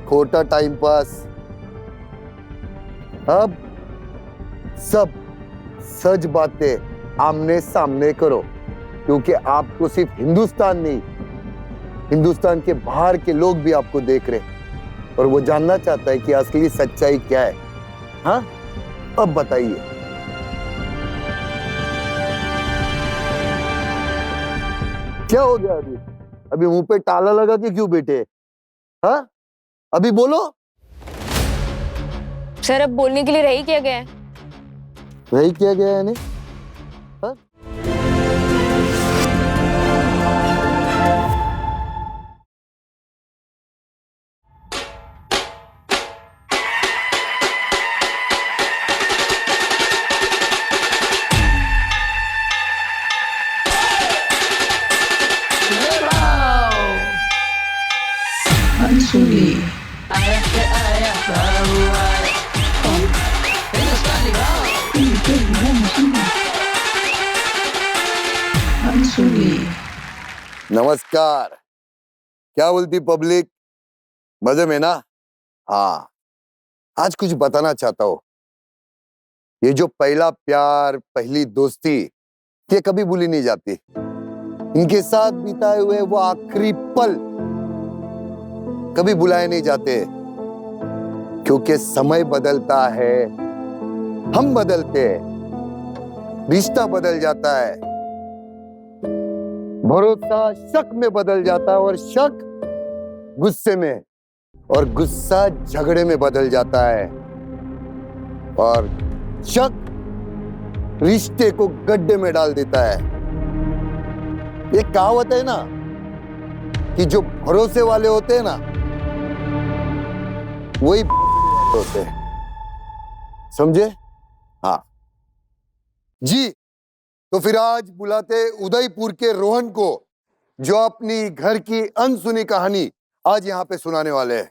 खोटा time pass. अब सब सच बातें आमने सामने करो, क्योंकि आपको सिर्फ हिंदुस्तान नहीं, हिंदुस्तान के बाहर के लोग भी आपको देख रहे और वो जानना चाहता है कि असली सच्चाई क्या है। हाँ, अब बताइए। क्या हो गया? अभी मुंह पे ताला लगा के क्यों बैठे? हाँ, अभी बोलो। सर, अब बोलने के लिए रही क्या गया है? रही क्या गया है? हाँ? नमस्कार। क्या बोलती पब्लिक? मजे में ना? हाँ, आज कुछ बताना चाहता हूँ। ये जो पहला प्यार, पहली दोस्ती, ये कभी भूली नहीं जाती। इनके साथ बिताए हुए वो आखिरी पल कभी भुलाए नहीं जाते, क्योंकि समय बदलता है, हम बदलते हैं, रिश्ता बदल जाता है, भरोसा शक में बदल जाता है, और शक गुस्से में, और गुस्सा झगड़े में बदल जाता है, और शक रिश्ते को गड्ढे में डाल देता है। ये कहावत है ना कि जो भरोसे वाले होते हैं ना, वही होते हैं। समझे? हाँ जी। तो फिर आज बुलाते उदयपुर के रोहन को, जो अपनी घर की अनसुनी कहानी आज यहाँ पे सुनाने वाले हैं।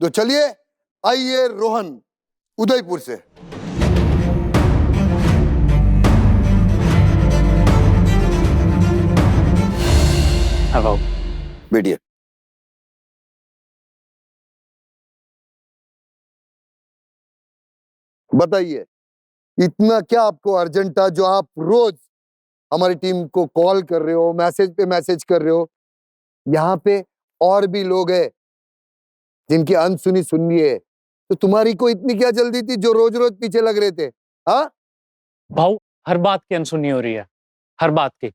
तो चलिए, आइए रोहन उदयपुर से। हेलो। बैठिए। बताइए, इतना क्या आपको अर्जेंट था जो आप रोज हमारी टीम को कॉल कर रहे हो, मैसेज पे मैसेज कर रहे हो? यहाँ पे और भी लोग हैं जिनकी अनसुनी सुननी है, तो तुम्हारी को इतनी क्या जल्दी थी जो रोज रोज पीछे लग रहे थे? हाँ भाऊ, हर बात की अनसुनी हो रही है, हर बात की।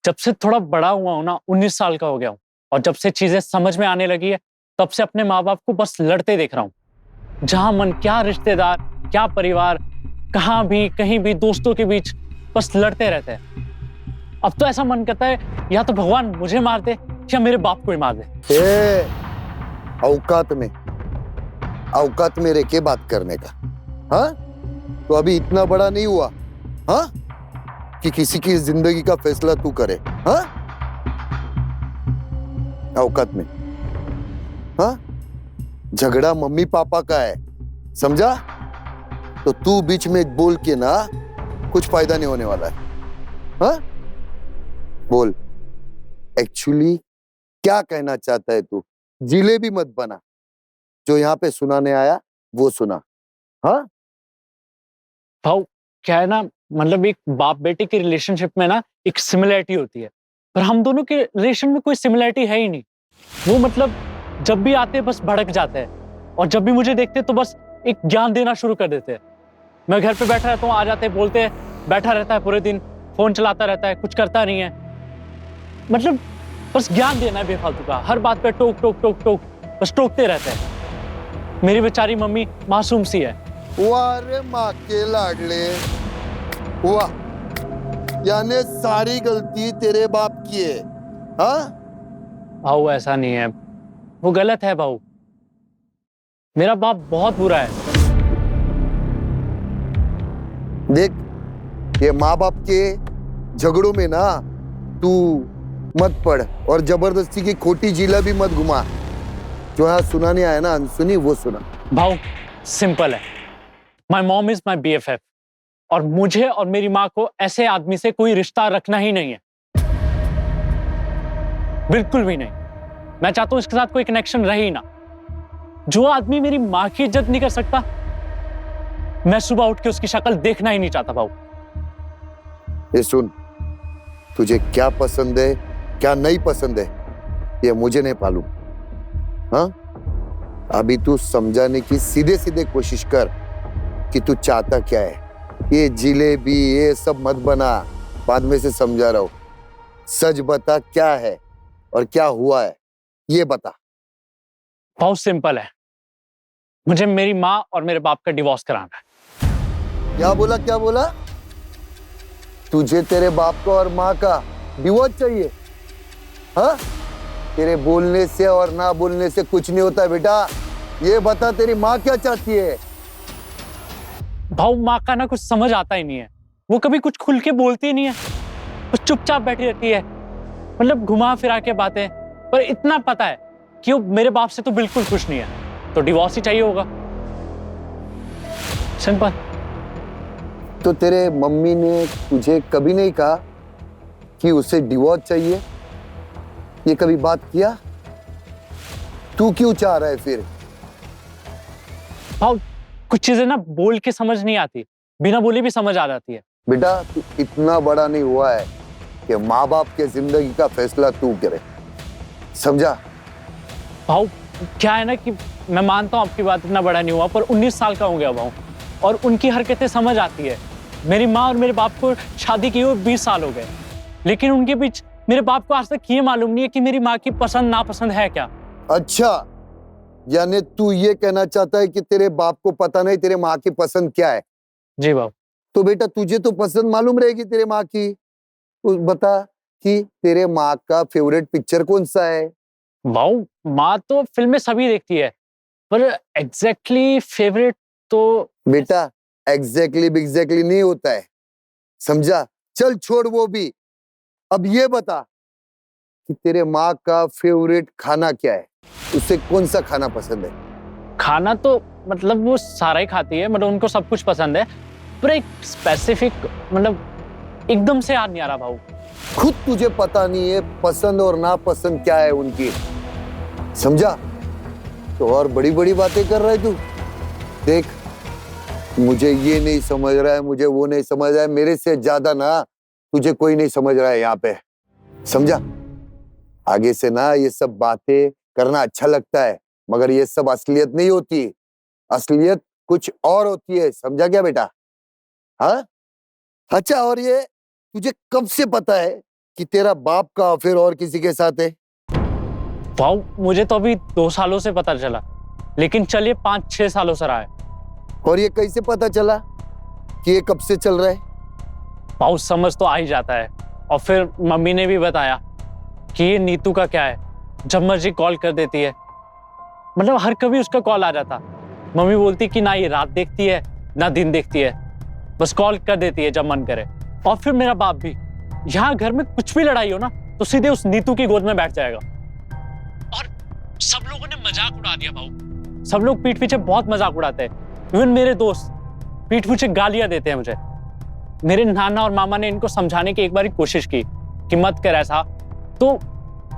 जब से थोड़ा बड़ा हुआ हूं ना, 19 साल का हो गया हूं, और जब से चीजें समझ में आने लगी है, तब से अपने माँ बाप को बस लड़ते देख रहा हूँ। जहां मन क्या रिश्तेदार, क्या परिवार, कहां भी कहीं भी दोस्तों के बीच बस लड़ते रहते हैं। अब तो ऐसा मन करता है या तो भगवान मुझे मार दे या मेरे बाप को ही मार दे। औकात में रह के बात करने का। हाँ, तो अभी इतना बड़ा नहीं हुआ हाँ कि किसी की जिंदगी का फैसला तू करे। हाँ, औकात में। हाँ, झगड़ा मम्मी पापा का है, समझा? तो तू बीच में बोल के ना कुछ फायदा नहीं होने वाला है। हाँ, बोल एक्चुअली क्या कहना चाहता है तू? जिलेबी मत बना। जो यहाँ पे सुनाने आया वो सुना। हाँ भाऊ, क्या है ना, मतलब एक बाप बेटे की रिलेशनशिप में ना एक सिमिलरिटी होती है, पर हम दोनों के रिलेशन में कोई सिमिलरिटी है ही नहीं। वो मतलब जब भी आते बस भड़क जाते हैं, और जब भी मुझे देखते तो बस एक ज्ञान देना शुरू कर देते हैं। मैं घर पे बैठा रहता हूँ, आ जाते हैं, बोलते हैं, बैठा रहता है पूरे दिन, फोन चलाता रहता है, कुछ करता नहीं है। मतलब बस ज्ञान देना है बेफालतू का, हर बात पे टोक टोक टोक टोक बस टोकते रहते हैं। मेरी बेचारी मम्मी मासूम सी है। वाह रे माँ के लाडले, वाह, यानी सारी गलती तेरे बाप की है। हाँ भाऊ, ऐसा नहीं है, वो गलत है भाऊ। मेरा बाप बहुत बुरा है। देख, ये माँ बाप के झगड़ों में ना तू मत पड़, और जबरदस्ती की खोटी जिला भी मत घुमा। जो यहाँ सुनाने आया ना अनसुनी, वो सुना। भाऊ, सिंपल है, my mom is my BFF, और मुझे और मेरी माँ को ऐसे आदमी से कोई रिश्ता रखना ही नहीं है, बिल्कुल भी नहीं। मैं चाहता हूं इसके साथ कोई कनेक्शन रहे ही ना। जो आदमी मेरी माँ की इज्जत नहीं कर सकता, मैं सुबह उठ के उसकी शक्ल देखना ही नहीं चाहता भाऊ। ये सुन, तुझे क्या पसंद है क्या नहीं पसंद है ये मुझे नहीं मालूम। हाँ, अभी तू समझाने की सीधे सीधे कोशिश कर कि तू चाहता क्या है। ये जिलेबी ये सब मत बना, बाद में से समझा रहा हूं। सच बता क्या है और क्या हुआ है, ये बता। बहुत सिंपल है, मुझे मेरी माँ और मेरे बाप का डिवोर्स कराना है। क्या बोला क्या बोला? तुझे तेरे बाप का और माँ का डिवोर्स चाहिए? हाँ, तेरे बोलने से और ना बोलने से कुछ नहीं होता बेटा। ये बता तेरी माँ क्या चाहती है? भाऊ, माँ का ना कुछ समझ आता ही नहीं है, वो कभी कुछ खुल के बोलती ही नहीं है, वो चुपचाप बैठी रहती है, मतलब घुमा फिरा के बातें। पर इतना पता है कि वो मेरे बाप से तो बिल्कुल खुश नहीं है, तो डिवोर्स ही चाहिए होगा, सिंपल। तो तेरे मम्मी ने तुझे कभी नहीं कहा कि उसे डिवोर्स चाहिए? ये कभी बात किया? तू क्यों चाह रहा है फिर? भाऊ, कुछ चीजें ना बोल के समझ नहीं आती, बिना बोले भी समझ आ जाती है। बेटा तू इतना बड़ा नहीं हुआ है कि माँ बाप के जिंदगी का फैसला तू करे, समझा? भाऊ, क्या है ना कि मैं मानता हूँ आपकी बात, इतना बड़ा नहीं हुआ, पर 19 साल का हो गया भाऊ, और उनकी हरकतें समझ आती है। मेरी माँ और मेरे बाप को शादी किए हुए 20 साल हो गए, लेकिन उनके बीच मेरे बाप को आज तक ये मालूम नहीं है कि मेरी माँ की पसंद नापसंद है क्या। अच्छा, यानी तू ये कहना चाहता है कि तेरे बाप को पता नहीं तेरे माँ की पसंद क्या है? जी बाबू। तो बेटा तुझे तो पसंद मालूम रहेगी तेरे माँ की। तो बता कि तेरे माँ का फेवरेट पिक्चर कौन सा है? भाऊ, माँ तो फिल्में सभी देखती है, पर एग्जैक्टली फेवरेट तो बेटा एग्जैक्टली नहीं होता है, समझा? चल छोड़ वो भी। अब ये बता कि तेरे माँ का फेवरेट खाना क्या है, उसे कौन सा खाना पसंद है? खाना तो मतलब वो सारा ही खाती है, मतलब उनको सब कुछ पसंद है, पर एक स्पेसिफिक मतलब एकदम से याद नहीं आ रहा भाऊ। खुद तुझे पता नहीं है पसंद और नापसंद क्या है उनकी, समझा? तो और बड़ी बड़ी बातें कर रहा है तू। देख, मुझे ये नहीं समझ रहा है, मुझे वो नहीं समझ रहा है, मेरे से ज्यादा ना तुझे कोई नहीं समझ रहा है यहाँ पे, समझा? आगे से ना ये सब बातें करना अच्छा लगता है, मगर ये सब असलियत नहीं होती, असलियत कुछ और होती है, समझा क्या बेटा? हाँ, अच्छा, और ये तुझे कब से पता है कि तेरा बाप का अफेयर और किसी के साथ है? भाऊ, मुझे तो अभी 2 सालों से पता चला, लेकिन चलिए 5-6 सालों से रहा है। और ये कैसे पता चला कि ये कब से चल रहा है? भाऊ, समझ तो आ ही जाता है, और फिर मम्मी ने भी बताया कि ये नीतू का क्या है, जब मर्जी कॉल कर देती है, मतलब हर कभी उसका कॉल आ जाता। मम्मी बोलती कि ना ये रात देखती है ना दिन देखती है, बस कॉल कर देती है जब मन करे। और फिर मेरा बाप भी, यहाँ घर में कुछ भी लड़ाई हो ना तो सीधे उस नीतू की गोद में बैठ जाएगा। और सब लोगों ने मजाक उड़ा दिया भाऊ, सब लोग पीठ पीछे बहुत मजाक उड़ाते हैं, इवन मेरे दोस्त पीठ पीछे गालियां देते हैं मुझे। मेरे नाना और मामा ने इनको समझाने की एक बार कोशिश की कि मत कर ऐसा, तो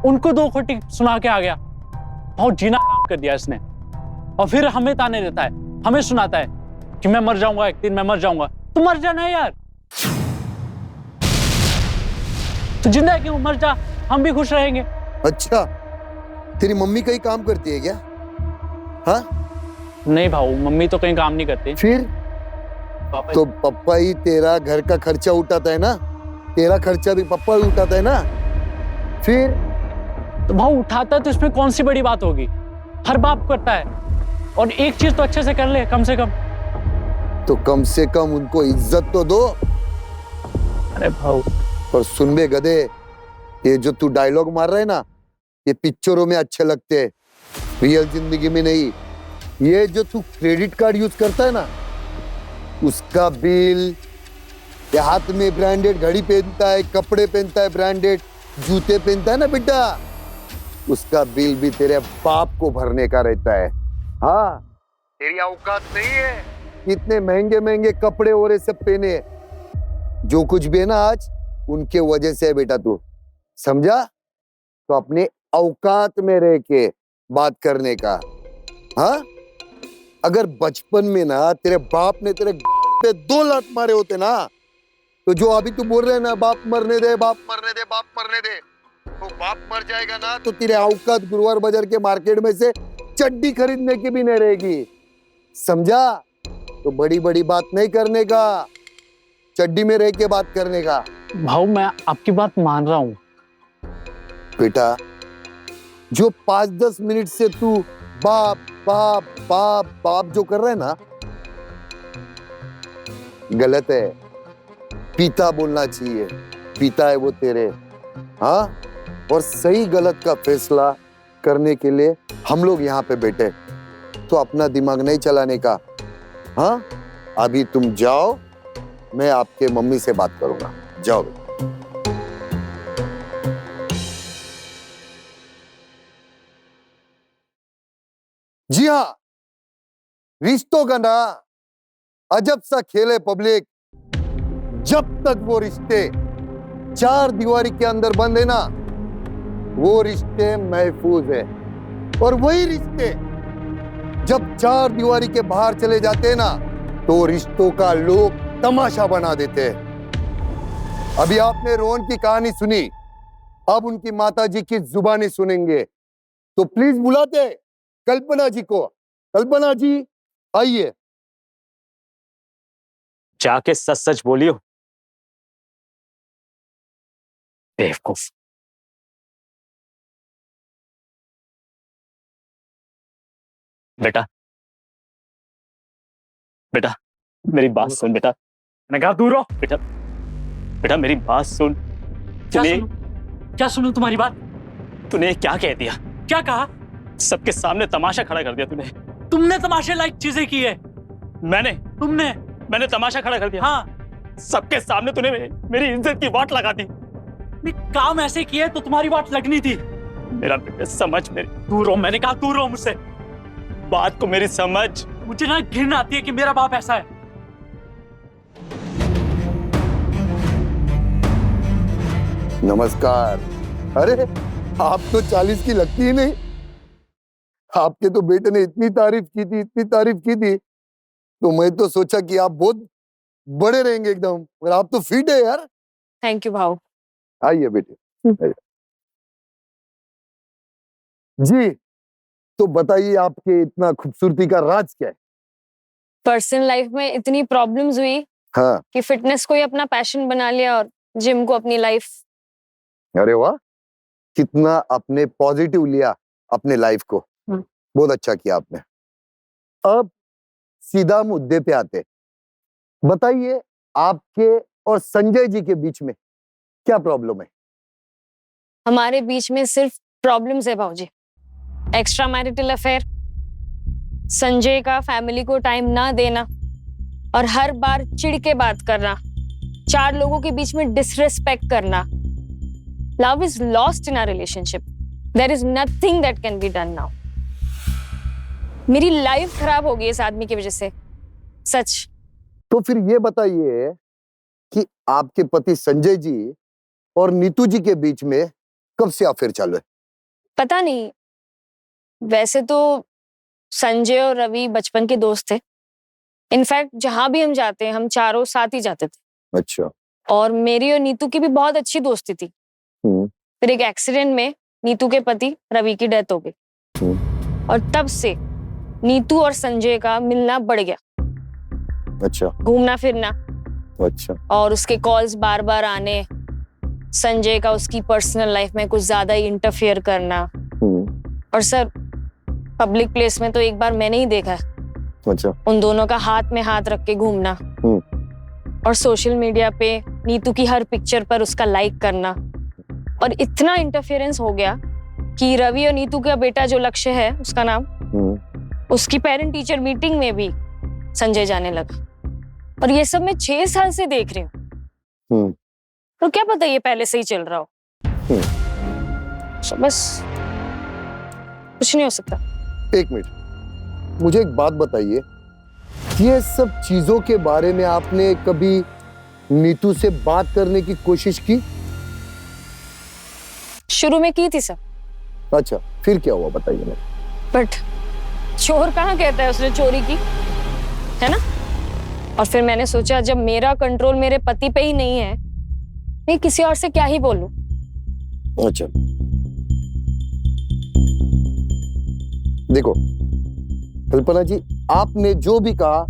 उनको 2 खोटी सुना के आ गया। बहुत जीना हराम कर दिया इसने, और फिर हमें ताने देता है, हमें सुनाता है कि मैं मर जाऊंगा, एक दिन मैं मर जाऊंगा। तू मर जाना है यार, तू जिंदा है क्यों, मर जा, हम भी खुश रहेंगे। अच्छा, तेरी मम्मी कहीं काम करती है क्या? हाँ? नहीं भाऊ, मम्मी तो कहीं काम नहीं करती। फिर तो पप्पा ही तेरा घर का खर्चा उठाता है ना, तेरा खर्चा भी पप्पा ही उठाता है ना। फिर तो भाऊ उठाता है तो इसमें कौन सी बड़ी बात होगी, हर बाप करता है, और एक चीज तो अच्छे से कर ले कम से कम। तो कम से कम उनको इज्जत तो दो। अरे भाऊ, और सुन बे गधे, ये जो तू डायलॉग मार रहा है ना, ये पिक्चरों में अच्छे लगते हैं, रियल जिंदगी में नहीं। ये जो तू क्रेडिट कार्ड यूज करता है ना, उसका बिल, ये हाथ में ब्रांडेड घड़ी पहनता है, कपड़े पहनता है ब्रांडेड, जूते पहनता है ना बेटा, उसका बिल भी तेरे बाप को भरने का रहता है। हाँ, तेरी औकात नहीं है इतने महंगे महंगे कपड़े और ये सब पहने। जो कुछ भी है ना आज, उनके वजह से है बेटा तू, समझा? तो अपने औकात में रह के बात करने का, हाँ, अगर बचपन में ना तेरे बाप ने तेरे पे 2 लात मारे होते ना, तो जो अभी तू बोल रहे हैं ना, बाप मरने दे, बाप मरने दे, बाप मरने दे, तो बाप मर जाएगा ना तो तेरे औकात गुरुवार बाजार के मार्केट में से चड्डी खरीदने की भी नहीं रहेगी, समझा? तो बड़ी बड़ी बात नहीं करने का, चड्डी में रह के बात करने का। भाऊ मैं आपकी बात मान रहा हूँ। बेटा, जो 5-10 मिनट से तू बाप बाप बाप बाप जो कर रहा है ना, गलत है। पिता बोलना चाहिए, पिता है वो तेरे। हाँ, और सही गलत का फैसला करने के लिए हम लोग यहाँ पे बैठे, तो अपना दिमाग नहीं चलाने का। हाँ, अभी तुम जाओ, मैं आपके मम्मी से बात करूंगा, जाओ। जी हाँ, रिश्तों का ना अजब सा खेल है पब्लिक। जब तक वो रिश्ते 4 दीवारी के अंदर बंद है ना, वो रिश्ते महफूज है। और वही रिश्ते जब 4 दीवारी के बाहर चले जाते हैं ना, तो रिश्तों का लोग तमाशा बना देते हैं। अभी आपने रोहन की कहानी सुनी, अब उनकी माताजी की जुबानी सुनेंगे, तो प्लीज बुलाते कल्पना जी को। कल्पना जी आइए। जाके सच सच बोलियो बेवकूफ। बेटा बेटा मेरी बात सुन बेटा, मैंने कहा दूर रहो। बेटा बेटा मेरी बात सुन। क्या सुनूं तुम्हारी बात? तूने क्या कह दिया? क्या कहा? सबके सामने तमाशा खड़ा कर दिया तूने। तुमने तमाशे लायक चीजें की है। मैंने तमाशा खड़ा कर दिया। हाँ, सबके सामने तूने मेरी इज्जत की वाट लगा दी। काम ऐसे किए तो तुम्हारी वाट लगनी थी। मेरा बेटा समझ, मेरी दूर हो। मैंने कहा दूर हो मुझसे, बात को मेरी समझ। मुझे ना घिन आती है कि मेरा बाप ऐसा है। नमस्कार। अरे आप तो 40 की लगती ही नहीं। आपके तो बेटे ने इतनी तारीफ की थी, इतनी तारीफ की थी, तो मैं तो सोचा कि आप बहुत बड़े रहेंगे एकदम, और आप तो फिट है यार। थैंक यू भाऊ। आइए बेटे, आइए। जी, तो बताइए आपके इतना खूबसूरती का राज क्या है? पर्सनल लाइफ में इतनी प्रॉब्लम्स हुई हाँ। कि फिटनेस को ही अपना पैशन बना लिया और जिम को अपनी लाइफ। अरे वाह, कितना आपने पॉजिटिव लिया अपने लाइफ को। बहुत अच्छा किया आपने। अब सीधा मुद्दे पे आते। बताइए, आपके और संजय जी के बीच में क्या प्रॉब्लम है? हमारे बीच में सिर्फ प्रॉब्लम्स है भाऊजी। एक्स्ट्रा मैरिटल अफेयर, संजय का फैमिली को टाइम ना देना और हर बार चिढ़ के बात करना, 4 लोगों के बीच में डिसरिस्पेक्ट करना। Love is lost in our relationship. There is nothing that can be done now. मेरी लाइफ खराब हो गई इस आदमी की वजह से, सच। तो फिर ये बताइए कि आपके पति संजय जी और नीतू जी के बीच में कब से अफेयर चालू है? पता नहीं, वैसे तो संजय और रवि बचपन के दोस्त थे। इनफैक्ट जहां भी हम जाते हैं, हम चारों साथ ही जाते थे। अच्छा। और मेरी और नीतू की भी बहुत अच्छी दोस्ती थी। फिर एक एक्सीडेंट में नीतू के पति रवि की डेथ हो गई, और तब से नीतू और संजय का मिलना बढ़ गया। अच्छा। घूमना फिरना। अच्छा। और उसके कॉल्स बार बार आने, संजय का उसकी पर्सनल लाइफ में कुछ ज्यादा ही इंटरफेयर करना। और सर, पब्लिक प्लेस में तो एक बार मैंने ही देखा है। अच्छा। उन दोनों का हाथ में हाथ रख के घूमना, और सोशल मीडिया पे नीतू की हर पिक्चर पर उसका लाइक करना। और इतना इंटरफेरेंस हो गया कि रवि और नीतू का बेटा जो लक्ष्य है, उसका नाम, उसकी पेरेंट टीचर मीटिंग में भी संजय जाने लगा। और ये सब मैं 6 साल से देख रही हूँ। तो क्या पता ये पहले से ही चल रहा हो। तो बस कुछ नहीं हो सकता। एक मिनट, मुझे एक बात बताइए, ये सब चीजों के बारे में आपने कभी नीतू से बात करने की कोशिश की? शुरू में की थी सर। अच्छा, फिर क्या हुआ बताइए मुझे। बट चोर कहाँ कहता है उसने चोरी की, है ना? और फिर मैंने सोचा जब मेरा कंट्रोल मेरे पति पे ही नहीं है, मैं किसी और से क्या ही बोलूं। अच्छा, देखो कल्पना जी, आपने जो भी कहा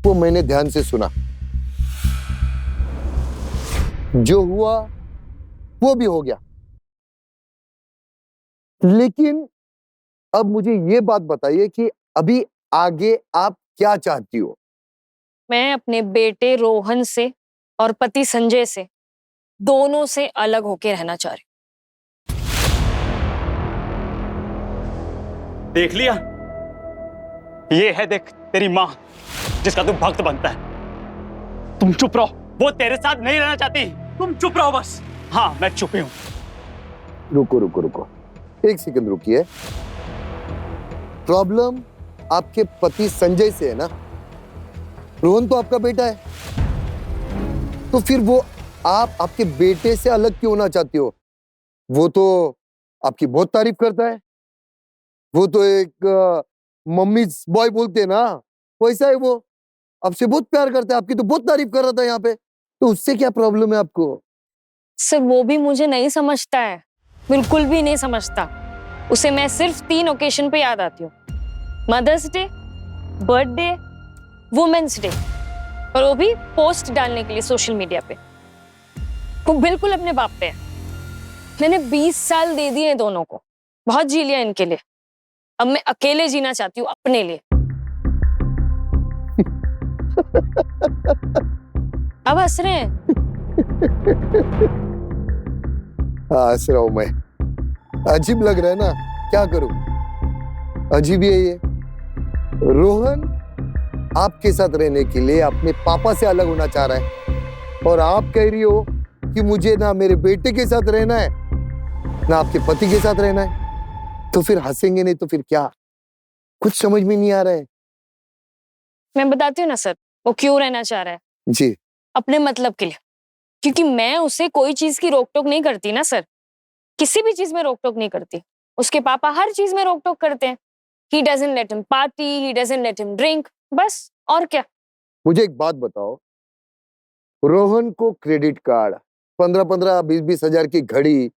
वो मैंने ध्यान से सुना। जो हुआ वो भी हो गया, लेकिन अब मुझे ये बात बताइए कि अभी आगे आप क्या चाहती हो? मैं अपने बेटे रोहन से और पति संजय से, दोनों से अलग होके रहना चाह रही देख लिया, ये है देख तेरी माँ जिसका तू भक्त बनता है। तुम चुप रहो, वो तेरे साथ नहीं रहना चाहती, तुम चुप रहो बस। हाँ मैं चुप ही हूं। रुको रुको रुको, एक सेकंड रुकिए। प्रॉब्लम आपके पति संजय से है ना? रोहन तो आपका बेटा है, तो फिर वो आप आपके बेटे से अलग क्यों होना चाहती हो? वो तो आपकी बहुत तारीफ करता है, वो तो एक मम्मी बॉय बोलते हैं ना, वैसा है वो। आपसे बहुत प्यार करता है, आपकी तो बहुत तारीफ कर रहा था यहाँ पे, तो उससे क्या प्रॉब्लम है आपको? सर वो भी मुझे नहीं समझता है, बिल्कुल भी नहीं समझता। उसे मैं सिर्फ 3 ओकेशन पे याद आती हूँ, mother's day, birthday, women's day, और वो भी पोस्ट डालने के लिए सोशल मीडिया पे। वो बिल्कुल अपने बाप पे है। मैंने 20 साल दे दिए दोनों को, बहुत जी लिया इनके लिए। अब मैं अकेले जीना चाहती हूँ अपने लिए। अब हंस रहे हैं। हंस रहा हूं मैं, अजीब लग रहा है ना, क्या करूं? अजीब ही है ये। रोहन आपके साथ रहने के लिए अपने पापा से अलग होना चाह रहा है, और आप कह रही हो कि मुझे ना मेरे बेटे के साथ रहना है ना आपके पति के साथ रहना है। तो फिर हंसेंगे नहीं तो फिर क्या? कुछ समझ में नहीं आ रहा है। मैं बताती हूँ ना सर, वो क्यों रहना चाह रहा है। जी, अपने मतलब के लिए, क्योंकि मैं उसे कोई चीज की रोक टोक नहीं करती ना सर, किसी भी चीज में रोक टोक नहीं करती। उसके पापा हर चीज में रोक टोक करते हैं। He doesn't let him party, he doesn't let him drink, बस। और क्या? मुझे एक बात बताओ, रोहन को क्रेडिट कार्ड, 15-15, 20-20 हजार की घड़ी,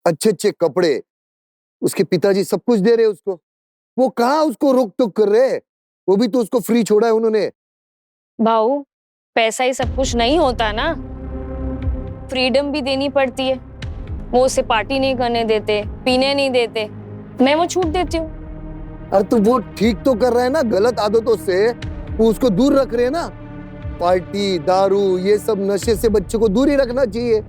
अच्छे अच्छे कपड़े, उसके पिताजी सब कुछ दे रहे उसको, वो कहाँ उसको रोक टोक कर रहे? वो भी तो उसको फ्री छोड़ा है उन्होंने। भाऊ, पैसा ही सब कुछ नहीं होता ना, फ्रीडम भी देनी पड़ती है। वो उसे पार्टी नहीं करने देते, पीने नहीं देते, मैं वो छूट देती हूँ। अरे तो वो ठीक तो कर रहा है ना, गलत आदतों से वो उसको दूर रख रहे हैं ना। पार्टी, दारू, ये सब नशे से बच्चे को दूर ही रखना चाहिए।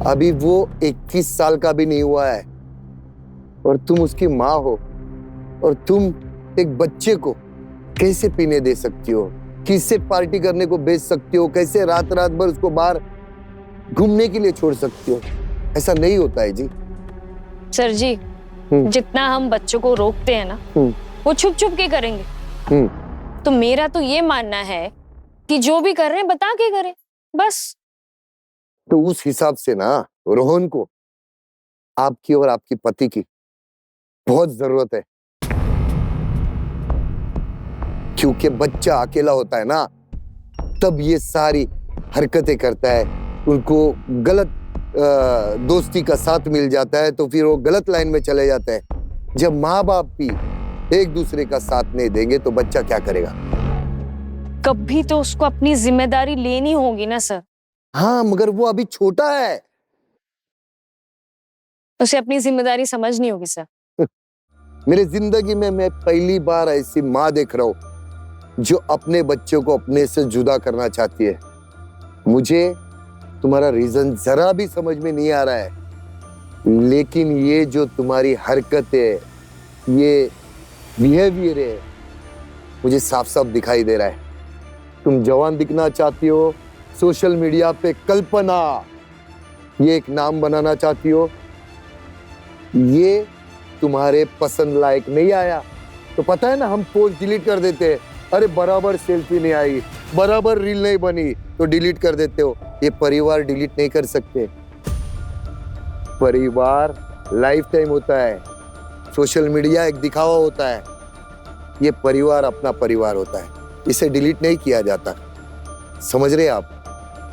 अभी वो 21 साल का भी नहीं हुआ है, और तुम उसकी माँ हो, और तुम एक बच्चे को कैसे पीने दे सकती हो? किससे पार्टी करने को भेज सकती हो? कैसे रात रात भर उसको बाहर घूमने के लिए छोड़ सकती हो? ऐसा नहीं होता है जी। सर जी, जितना हम बच्चों को रोकते हैं ना, वो छुप छुप के करेंगे। तो मेरा तो ये मानना है कि जो भी कर रहे हैं बता के करें, बस। तो उस हिसाब से ना रोहन को आपकी और आपकी पति की बहुत जरूरत है, क्योंकि बच्चा अकेला होता है ना, तब ये सारी हरकतें करता है। उनको गलत दोस्ती का साथ मिल जाता है, तो फिर वो गलत लाइन में चले जाते हैं। जब माँ बाप भी एक दूसरे का साथ नहीं देंगे तो बच्चा क्या करेगा? कभी तो उसको अपनी जिम्मेदारी लेनी होगी ना सर। हाँ, मगर वो अभी छोटा है। उसे अपनी जिम्मेदारी समझनी होगी सर। मेरे जिंदगी में मैं पहली बार ऐसी माँ देख रहा हूं जो अपने बच्चों को अपने से जुदा करना चाहती है। मुझे तुम्हारा रीजन जरा भी समझ में नहीं आ रहा है, लेकिन ये जो तुम्हारी हरकत है, ये बिहेवियर है, मुझे साफ साफ दिखाई दे रहा है। तुम जवान दिखना चाहती हो, सोशल मीडिया पे कल्पना ये एक नाम बनाना चाहती हो, ये तुम्हारे पसंद लायक नहीं आया तो पता है ना, हम पोस्ट डिलीट कर देते हैं। अरे बराबर सेल्फी नहीं आई, बराबर रील नहीं बनी तो डिलीट कर देते हो। ये परिवार डिलीट नहीं कर सकते। परिवार लाइफ टाइम होता है, सोशल मीडिया एक दिखावा होता है। ये परिवार अपना परिवार होता है, इसे डिलीट नहीं किया जाता, समझ रहे आप?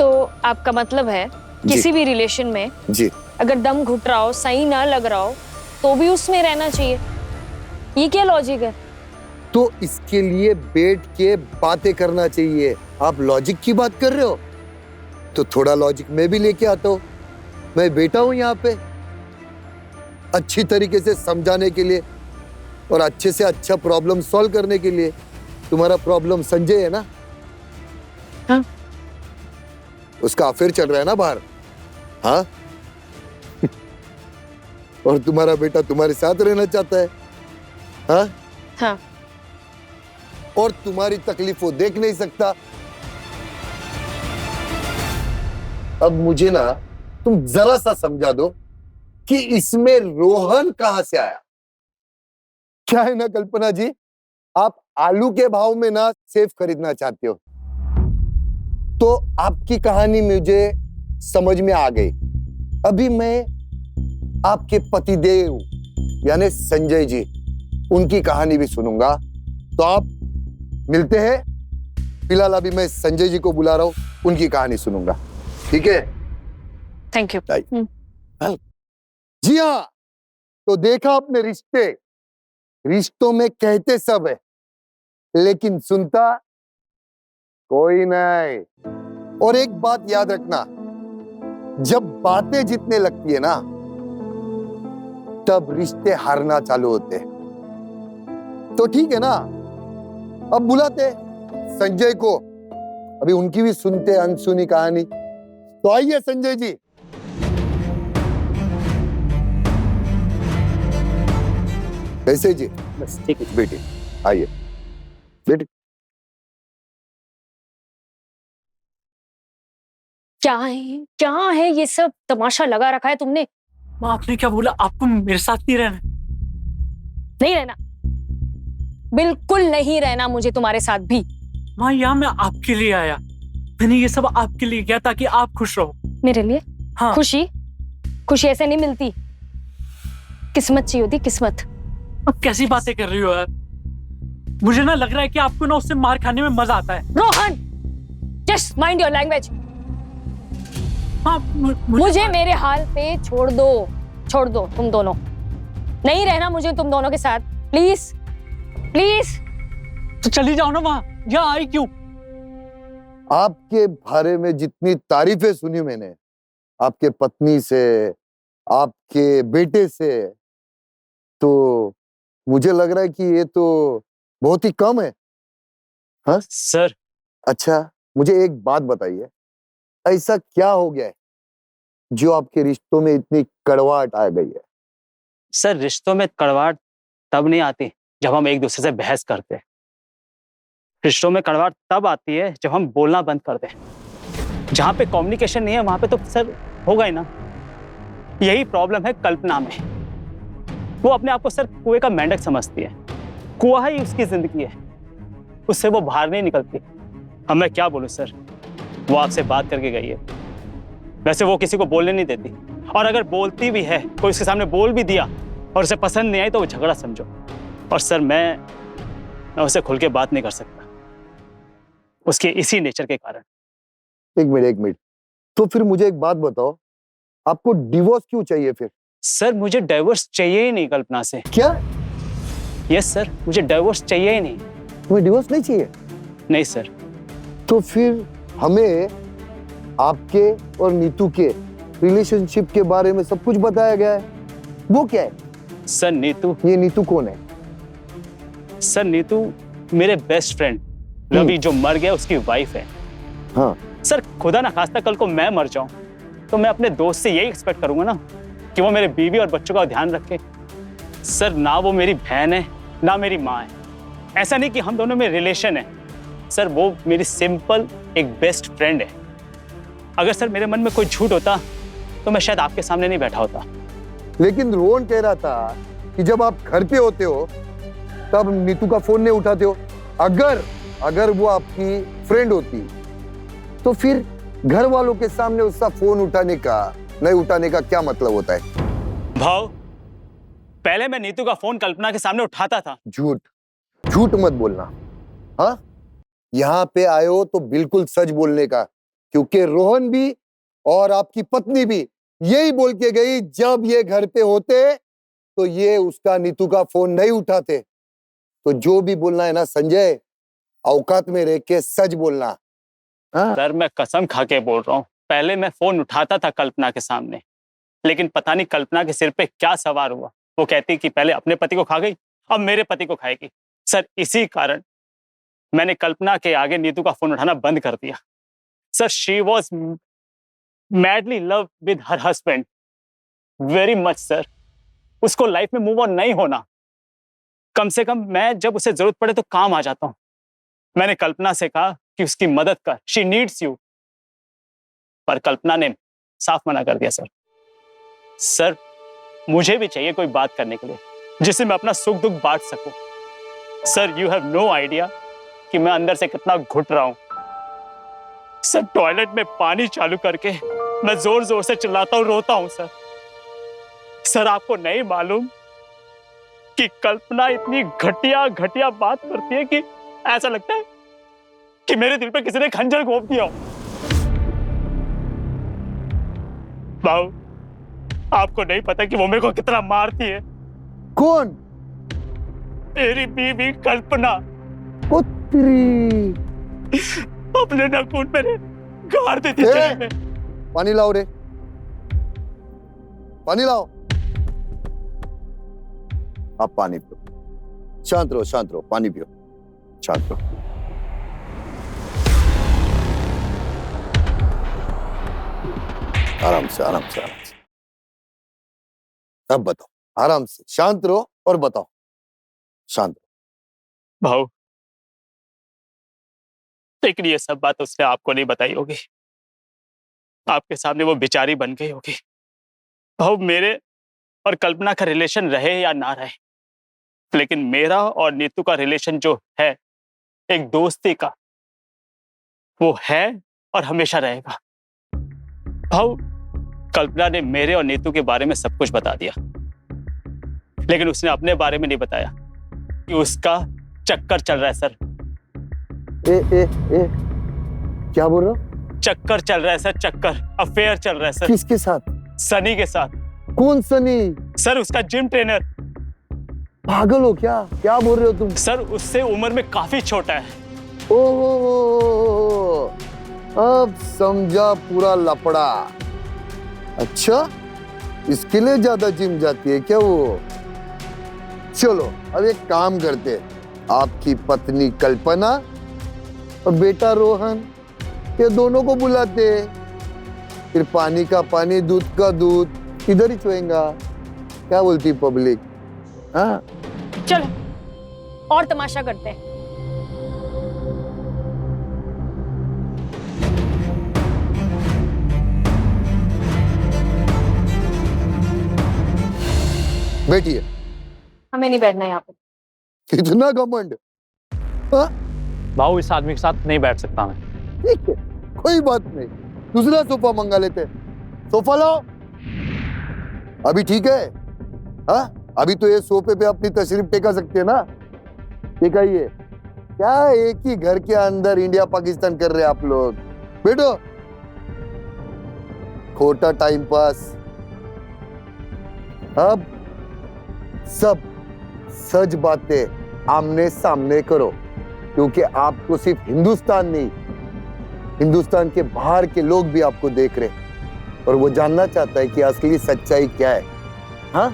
तो आपका मतलब है किसी भी रिलेशन में जी अगर दम घुट रहा हो, सही ना लग रहा हो, तो भी उसमें रहना चाहिए? ये क्या लॉजिक है? तो इसके लिए बैठ के बातें करना चाहिए। आप लॉजिक की बात कर रहे हो तो थोड़ा लॉजिक मैं भी लेके आता हूं। मैं बैठा हूं यहाँ पे अच्छी तरीके से समझाने के लिए और अच्छे से अच्छा प्रॉब्लम सॉल्व करने के लिए। तुम्हारा प्रॉब्लम संजय है ना? हाँ। उसका अफेयर चल रहा है ना बाहर? हाँ। और तुम्हारा बेटा तुम्हारे साथ रहना चाहता है? हाँ हाँ। और तुम्हारी तकलीफ वो देख नहीं सकता। अब मुझे ना तुम जरा सा समझा दो कि इसमें रोहन कहां से आया? क्या है ना कल्पना जी, आप आलू के भाव में ना सेब खरीदना चाहते हो, तो आपकी कहानी मुझे समझ में आ गई। अभी मैं आपके पतिदेव यानी संजय जी, उनकी कहानी भी सुनूंगा। तो आप मिलते हैं। फिलहाल अभी मैं संजय जी को बुला रहा हूं, उनकी कहानी सुनूंगा, ठीक है? Thank you. जी हाँ, तो देखा आपने रिश्ते, रिश्तों में कहते सब है लेकिन सुनता कोई नहीं। और एक बात याद रखना, जब बातें जितने लगती है ना तब रिश्ते हारना चालू होते हैं। तो ठीक है ना, अब बुलाते संजय को, अभी उनकी भी सुनते अनसुनी कहानी। तो आइए संजय जी। कैसे जी? बस ठीक है। बेटे आइए बेटे। क्या है ये सब तमाशा लगा रखा है तुमने? माँ आपने क्या बोला? आपको मेरे साथ नहीं रहना? नहीं रहना, बिल्कुल नहीं रहना मुझे तुम्हारे साथ भी। माँ यहाँ मैं आपके लिए आया, मैंने ये सब आपके लिए किया ताकि आप खुश रहो। मेरे लिए? हाँ। खुशी ऐसे नहीं मिलती, किस्मत चाहिए होती, किस्मत। अब कैसी बातें कर रही हो यार? मुझे ना लग रहा है कि आपको ना उससे मार खाने में मजा आता है। Rohan, just mind your language. हाँ, मुझे मेरे हाल पे छोड़ दो तुम दोनों। नहीं रहना मुझे तुम दोनों के साथ, प्लीज प्लीज। तो चली जाओ ना माँ, यहाँ आई क्यों? आपके बारे में जितनी तारीफें सुनी मैंने, आपके पत्नी से, आपके बेटे से, तो मुझे लग रहा है कि ये तो बहुत ही कम है। हाँ सर, अच्छा, मुझे एक बात बताइए, ऐसा क्या हो गया है जो आपके रिश्तों में इतनी कड़वाहट आ गई है? सर रिश्तों में कड़वाहट तब नहीं आती जब हम एक दूसरे से बहस करते हैं। रिश्तों में कड़वाहट तब आती है जब हम बोलना बंद कर दें। जहां पे कम्युनिकेशन नहीं है वहां पे तो सर होगा ही ना। यही प्रॉब्लम है कल्पना में। वो अपने आप को सर कुएं का मेंढक समझती है, कुआं ही उसकी जिंदगी है, उससे वो बाहर नहीं निकलती। अब मैं क्या बोलूं सर, वो आपसे बात करके गई है, वैसे वो किसी को बोलने नहीं देती, और अगर बोलती भी है, कोई उसके सामने बोल भी दिया और उसे पसंद नहीं आई तो वो झगड़ा समझो। और सर मैं उसे खुल के बात नहीं कर सकता, उसके इसी नेचर के कारण। एक मिनट, तो फिर मुझे एक बात बताओ, आपको डिवोर्स क्यों चाहिए फिर? सर मुझे डाइवोर्स चाहिए ही नहीं कल्पना से। क्या? यस सर, मुझे डाइवोर्स चाहिए ही नहीं। तुम्हें डिवोर्स नहीं चाहिए? नहीं सर। तो फिर हमें आपके और नीतू के रिलेशनशिप के बारे में सब कुछ बताया गया है, वो क्या है? सर नीतू, ये नीतू कौन है? सर नीतू मेरे बेस्ट फ्रेंड रवि जो मर गया उसकी वाइफ है। हाँ। सर खुदा ना खास्ता कल को मैं मर जाऊं तो मैं अपने दोस्त से यही एक्सपेक्ट करूंगा ना कि वो मेरे बीवी और बच्चों का ध्यान रखे। सर ना वो मेरी बहन है ना मेरी माँ है, ऐसा नहीं कि हम दोनों में रिलेशन है। सर वो मेरी सिंपल एक बेस्ट फ्रेंड है। अगर सर मेरे मन में कोई झूठ होता तो मैं शायद आपके सामने नहीं बैठा होता। लेकिन रोहन कह रहा था कि जब आप घर पे होते हो तब नीतू का फोन नहीं उठाते हो। अगर वो आपकी फ्रेंड होती तो फिर घर वालों के सामने उसका फोन उठाने का नहीं उठाने का क्या मतलब होता है? भाव, पहले मैं नीतू का फोन कल्पना के सामने उठाता था। झूठ। झूठ मत बोलना। हाँ, यहाँ पे आए हो तो बिल्कुल सच बोलने का, क्योंकि रोहन भी और आपकी पत्नी भी यही बोल के गई जब ये घर पे होते तो ये उसका नीतू का फोन नहीं उठाते। तो जो भी बोलना है ना संजय, औकात में रह के सच बोलना। हाँ? सर मैं कसम खा के बोल रहा हूँ, पहले मैं फोन उठाता था कल्पना के सामने, लेकिन पता नहीं कल्पना के सिर पे क्या सवार हुआ। वो कहती कि पहले अपने पति को खा गई, अब मेरे पति को खाएगी। सर इसी कारण मैंने कल्पना के आगे नीतू का फोन उठाना बंद कर दिया। Sir she was madly love with her husband very much sir. उसको लाइफ में मूव ऑन नहीं होना, कम से कम मैं जब उसे जरूरत पड़े तो काम आ जाता हूँ। मैंने कल्पना से कहा कि उसकी मदद कर, शी नीड्स यू, पर कल्पना ने साफ मना कर दिया। सर मुझे भी चाहिए कोई बात करने के लिए जिससे मैं अपना सुख दुख बांट सकूं। Sir you have no idea कि मैं अंदर से कितना घुट रहा हूं। सर टॉयलेट में पानी चालू करके मैं जोर जोर से चिल्लाता हूं, रोता हूं सर। सर आपको नहीं मालूम कि कल्पना इतनी घटिया घटिया बात करती है कि ऐसा लगता है कि मेरे दिल पे किसी ने खंजर घोंप दिया हो। बाबू आपको नहीं पता कि वो मेरे को कितना मारती है। कौन? मेरी बीवी कल्पना। पुत्री। अपने नाखून मेरे गाड़ देती चेहरे में। पानी लाओ रे, पानी लाओ। आप पानी पियो, शांत रहो, पानी पियो, शांत रहो। आराम से। अब बताओ, आराम से शांत रहो और बताओ, शांत रहो। भाऊ लेकिन ये सब बात उसने आपको नहीं बताई होगी, आपके सामने वो बेचारी बन गई होगी। भाऊ मेरे और कल्पना का रिलेशन रहे या ना रहे, लेकिन मेरा और नीतू का रिलेशन जो है एक दोस्ती का, वो है और हमेशा रहेगा। भाऊ कल्पना ने मेरे और नीतू के बारे में सब कुछ बता दिया, लेकिन उसने अपने बारे में नहीं बताया कि उसका चक्कर चल रहा है सर। ए क्या बोल रहे हो? चक्कर चल रहा है सर, चक्कर, अफेयर चल रहा है सर। किसके साथ? सनी के साथ। कौन सनी? सर उसका जिम ट्रेनर। पागल हो क्या बोल रहे हो तुम? सर उससे उम्र में काफी छोटा है। ओहो, अब समझा पूरा लफड़ा। अच्छा, इसके लिए ज्यादा जिम जाती है क्या वो? चलो अब एक काम करते, आपकी पत्नी कल्पना और बेटा रोहन, ये दोनों को बुलाते, फिर पानी का पानी, दूध का दूध इधर ही चुएंगा। क्या बोलती पब्लिक? हाँ चलो और तमाशा करते हैं। बैठिए। हमें नहीं बैठना यहाँ पे। कितना घमंड। हाँ? भाऊ इस आदमी के साथ नहीं बैठ सकता मैं। ठीक है, कोई बात नहीं, दूसरा सोफा मंगा लेते हैं। सोफा लाओ। अभी ठीक है? हाँ, अभी तो ये सोफे पे अपनी तशरीफ टेका सकते हैं ना? टेकाइए। क्या एक ही घर के अंदर इंडिया पाकिस्तान कर रहे हैं आप लोग? बैठो। खोटा टाइम पास। अब सब सच बातें आमने सामने करो, क्योंकि आपको सिर्फ हिंदुस्तान नहीं, हिंदुस्तान के बाहर के लोग भी आपको देख रहे हैं और वो जानना चाहता है कि असली सच्चाई क्या है। हाँ,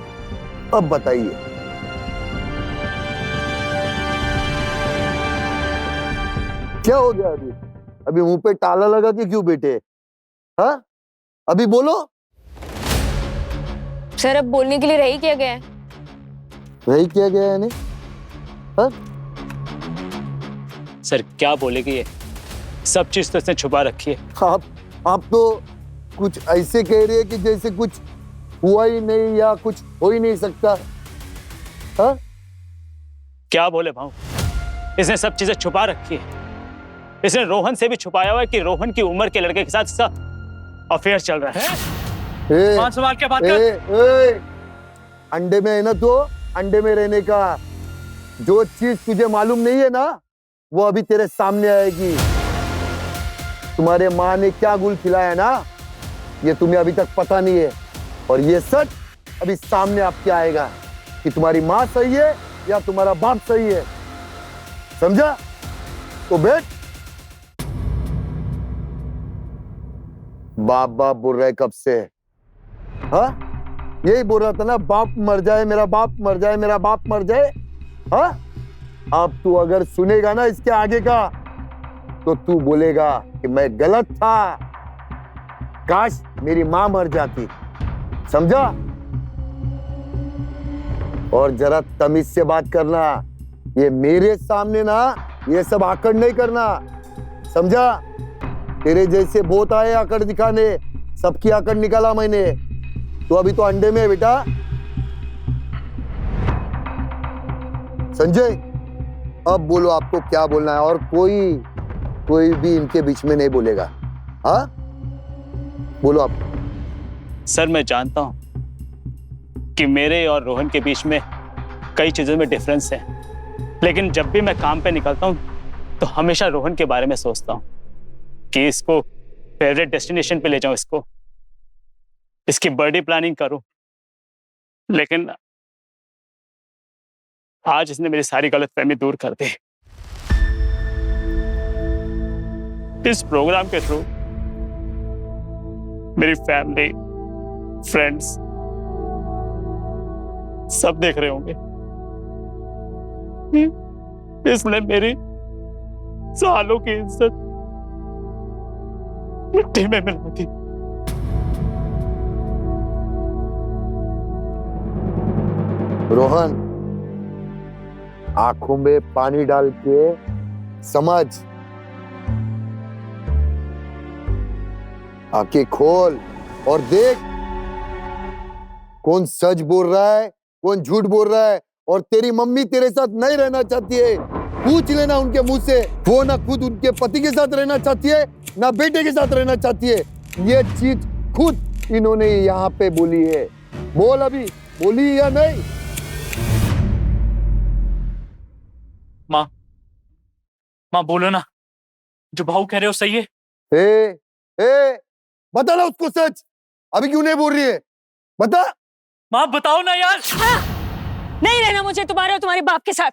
अब बताइए। क्या हो गया? अभी मुंह पे ताला लगा के क्यों बैठे? हाँ, अभी बोलो। सर अब बोलने के लिए रही क्या गया है? वही किया गया है? नहीं? हाँ? सर क्या बोलेगी ये? सब चीज तो इसने छुपा रखी है। आप तो कुछ ऐसे कह रहे हैं कि जैसे कुछ हुआ ही नहीं या कुछ हो ही नहीं सकता। हाँ? क्या बोले भाऊ, इसने सब चीजें छुपा रखी है। इसने रोहन से भी छुपाया हुआ है कि रोहन की उम्र के लड़के के साथ इसका अफेयर चल रहा है। कौन सवाल क्या बात कर? अंडे में है ना, तो अंडे में रहने का। जो चीज तुझे मालूम नहीं है ना, वो अभी तेरे सामने आएगी। तुम्हारे माँ ने क्या गुल खिलाया ना, ये तुम्हें अभी तक पता नहीं है, और ये सच अभी सामने आपके आएगा कि तुम्हारी माँ सही है या तुम्हारा बाप सही है। समझा? तो बैठ। बाप बाप बोल रहा है कब से? हाँ, यही बोल रहा था ना, बाप मर जाए मेरा, बाप मर जाए मेरा, बाप मर जाए। हाँ, अब तू अगर सुनेगा ना इसके आगे का, तो तू बोलेगा कि मैं गलत था, काश मेरी मां मर जाती। समझा? और जरा तमीज से बात करना, ये मेरे सामने ना ये सब आकड़ नहीं करना। समझा? तेरे जैसे बहुत आए आकड़ दिखाने, सबकी आकड़ निकाला मैंने। तो अभी तो अंडे में है बेटा। संजय, अब बोलो आपको क्या बोलना है, और कोई भी इनके बीच में नहीं बोलेगा। हाँ, बोलो आप। सर मैं जानता हूं कि मेरे और रोहन के बीच में कई चीजों में डिफरेंस है, लेकिन जब भी मैं काम पे निकलता हूं तो हमेशा रोहन के बारे में सोचता हूं कि इसको फेवरेट डेस्टिनेशन पे ले जाऊं, इसकी बर्थडे प्लानिंग करूं। लेकिन आज इसने मेरी सारी गलतफहमी दूर कर दी। इस प्रोग्राम के थ्रू मेरी फैमिली, फ्रेंड्स सब देख रहे होंगे। इसने मेरी सालों की इज्जत मिट्टी में मिला दी। रोहन, आंखों में पानी डाल के समझ, आंखें खोल और देख कौन सच बोल रहा है, कौन झूठ बोल रहा है। और तेरी मम्मी तेरे साथ नहीं रहना चाहती है, पूछ लेना उनके मुंह से। वो ना खुद उनके पति के साथ रहना चाहती है, ना बेटे के साथ रहना चाहती है। ये चीज खुद इन्होंने यहाँ पे बोली है। बोल अभी, बोली या नहीं? माँ बोलो ना, जो भाऊ कह रहे हो सही है। ए, बता ना उसको सच, अभी क्यों नहीं बोल रही है? बता। माँ बताओ ना यार। नहीं रहना मुझे तुम्हारे और तुम्हारे बाप के साथ,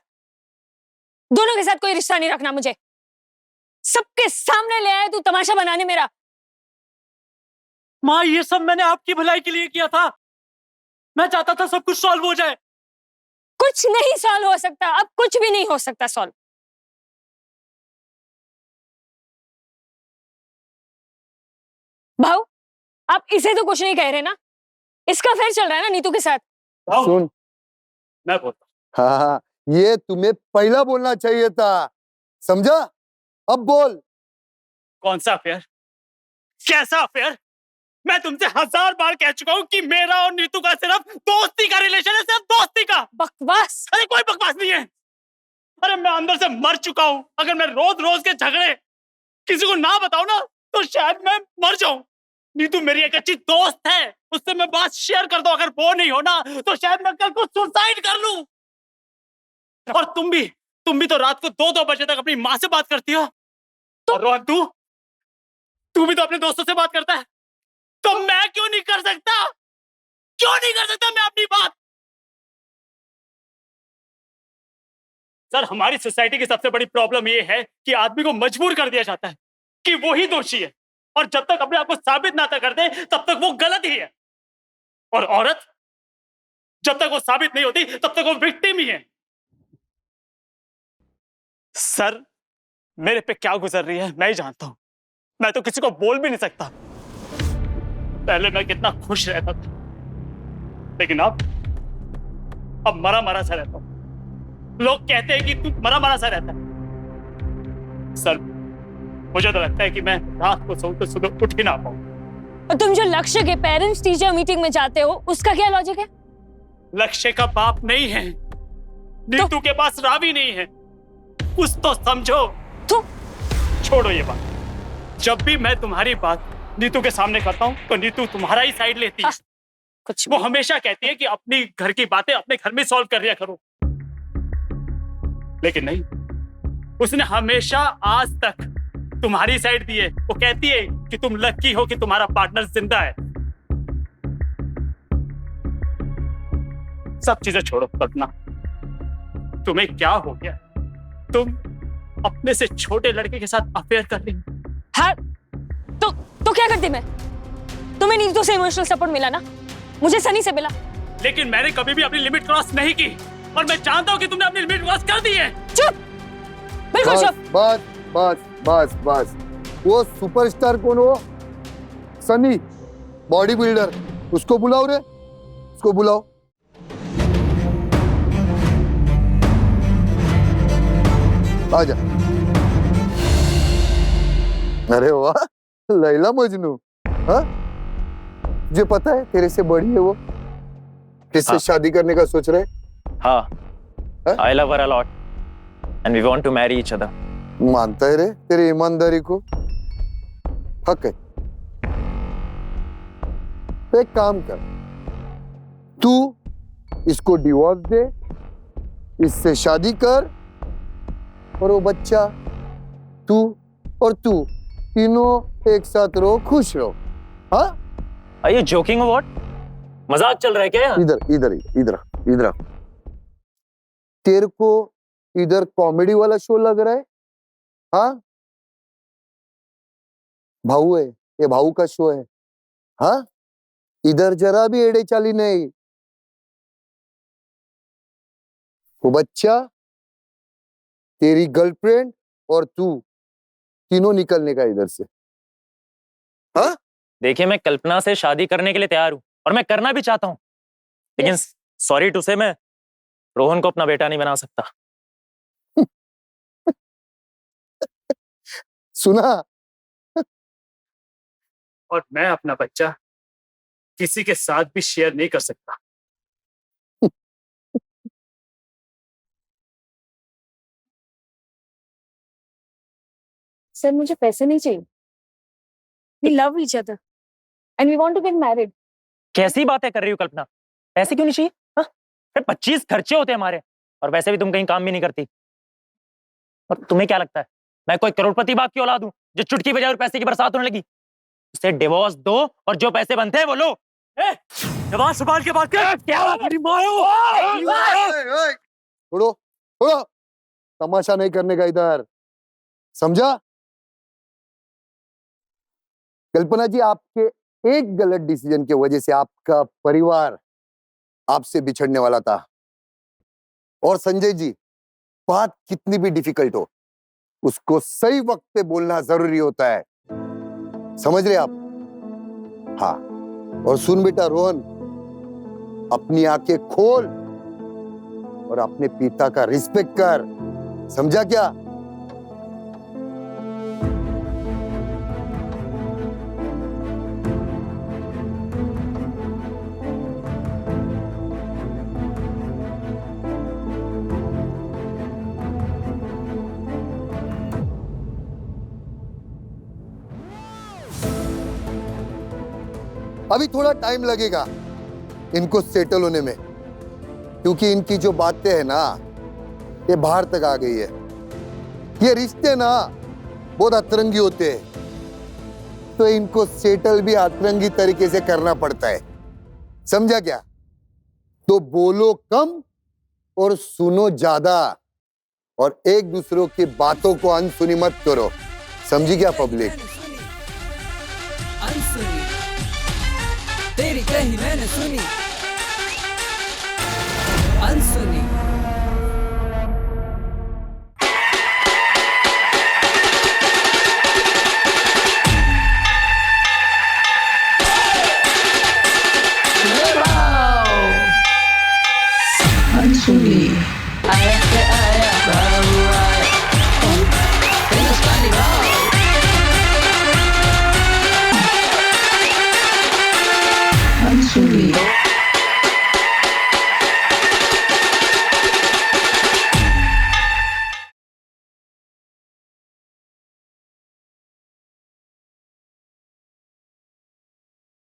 दोनों के साथ कोई रिश्ता नहीं रखना मुझे। सबके सामने ले आए तू तमाशा बनाने मेरा। माँ ये सब मैंने आपकी भलाई के लिए किया था, मैं चाहता था सब कुछ सॉल्व हो जाए। कुछ नहीं सॉल्व हो सकता, अब कुछ भी नहीं हो सकता सॉल्व। भाऊ, आप इसे तो कुछ नहीं कह रहे ना? इसका अफेयर चल रहा है ना नीतू के साथ। सुन, मैं बोलता। हाँ, ये तुम्हें पहला बोलना चाहिए था। समझा? अब बोल। कौन सा अफेयर? कैसा अफेयर? मैं तुमसे 1000 बार कह चुका हूं कि मेरा और नीतू का सिर्फ दोस्ती का रिलेशन है, सिर्फ दोस्ती का। बकवास। अरे कोई बकवास नहीं है। अरे मैं अंदर से मर चुका हूं। अगर मैं रोज रोज के झगड़े किसी को ना बताऊं ना, तो शायद मैं मर जाऊं। नीतू मेरी एक अच्छी दोस्त है, उससे मैं बात शेयर कर दूं। अगर वो नहीं हो ना, तो शायद मैं कल को सुसाइड कर लूं। और तुम भी तो रात को 2-2 बजे तक अपनी माँ से बात करती हो। और रोहन, तू भी तो अपने दोस्तों से बात करता है। तो मैं क्यों नहीं कर सकता? क्यों नहीं कर सकता मैं अपनी बात? सर, हमारी सोसाइटी की सबसे बड़ी प्रॉब्लम यह है कि आदमी को मजबूर कर दिया जाता है कि वो ही दोषी है, और जब तक अपने आप को साबित ना कर दे तब तक वो गलत ही है। और औरत जब तक वो साबित नहीं होती तब तक वो विक्टिम ही है। सर, मेरे पे क्या गुजर रही है मैं ही जानता हूं। मैं तो किसी को बोल भी नहीं सकता। पहले मैं कितना खुश रहता था, लेकिन अब मरा मरा सा रहता हूं। लोग कहते हैं कि तू मरा मरा सा रहता है। सर, मुझे तो लगता है कि मैं रात को सोऊं तो सुबह उठ ही ना पाऊं। और तुम जो लक्ष्य के पेरेंट्स टीचर मीटिंग में जाते हो, उसका क्या लॉजिक है? लक्ष्य का बाप नहीं है, नीतू के पास रावी नहीं है। कुछ तो समझो। तो छोड़ो ये बात। जब भी मैं तुम्हारी बात नीतू के सामने करता हूं तो नीतू तुम्हारा ही साइड लेती है। कुछ वो हमेशा कहती है कि अपनी घर की बातें अपने घर में सॉल्व कर लिया करो। लेकिन नहीं, उसने हमेशा आज तक तुम्हारी साइड दी है। वो कहती है कि तुम लकी हो कि तुम्हारा पार्टनर जिंदा है। सब चीजें छोड़ो कल्पना, तुम्हें क्या हो गया? तुम अपने से छोटे लड़के के साथ अफेयर कर रही हो। हाँ, तो क्या करती मैं? तुम्हें नीतू से इमोशनल सपोर्ट मिला ना, मुझे सनी से मिला। लेकिन मैंने कभी भी अपनी लिमिट क्रॉस नहीं की, और मैं जानता हूं कि तुमने अपनी लिमिट क्रॉस कर दी है। चुप, बिल्कुल बस चुप। बस बस बस बस। वो सुपरस्टार कौन हो? Sunny, body builder. उसको बुलाओ रे, उसको बुलाओ। आजा। अरे वाह, लैला मजनू। हाँ, तुझे पता है तेरे से बड़ी है वो, किससे शादी करने का सोच रहे? हाँ, I love her a lot, and we want to marry each other. मानता है रे तेरी ईमानदारी को? हक है। तो एक काम कर, तू इसको डिवोर्स दे, इससे शादी कर, और वो बच्चा, तू और तू तीनों एक साथ रहो, खुश रहो। हाँ, Are you joking or what? मजाक चल रहा है क्या? इधर इधर इधर इधर। तेरे को इधर कॉमेडी वाला शो लग रहा है? हाँ, भाऊ है ये, भाऊ का शो है। हाँ, इधर जरा भी एड़े चाली नहीं। वो बच्चा, तेरी गर्लफ्रेंड और तू तीनों निकलने का इधर से। हाँ, देखिए, मैं कल्पना से शादी करने के लिए तैयार हूँ, और मैं करना भी चाहता हूँ, लेकिन सॉरी टू से मैं रोहन को अपना बेटा नहीं बना सकता। सुना? और मैं अपना बच्चा किसी के साथ भी शेयर नहीं कर सकता। सर, मुझे पैसे नहीं चाहिए। We love each other and we want to get married. कैसी बातें कर रही हो कल्पना? पैसे क्यों नहीं चाहिए? हाँ? 25 खर्चे होते हैं हमारे, और वैसे भी तुम कहीं काम भी नहीं करती। और तुम्हें क्या लगता है मैं कोई करोड़पति बाप की औलाद हूँ जो चुटकी बजाए और पैसे की बरसात होने लगी? उसे डिवोर्स दो और जो पैसे बनते हैं वो लो। जवान संभाल के बात कर। क्या छोड़ो छोड़ो, तमाशा नहीं करने का इधर, समझा? कल्पना जी, आपके एक गलत डिसीजन की वजह से आपका परिवार आपसे बिछड़ने वाला था। और संजय जी, बात कितनी भी डिफिकल्ट हो, उसको सही वक्त पे बोलना जरूरी होता है, समझ रहे आप? हाँ, और सुन बेटा रोहन, अपनी आंखें खोल और अपने पिता का रिस्पेक्ट कर, समझा क्या? अभी थोड़ा टाइम लगेगा इनको सेटल होने में, क्योंकि इनकी जो बातें हैं ना, ये बाहर तक आ गई है। ये रिश्ते ना बहुत अतरंगी होते हैं, तो इनको सेटल भी अतरंगी तरीके से करना पड़ता है, समझा क्या? तो बोलो कम और सुनो ज्यादा, और एक दूसरों की बातों को अनसुनी मत करो, समझी क्या पब्लिक? अनसुनी तेरी कही मैंने सुनी, अनसुनी। अनसुनी।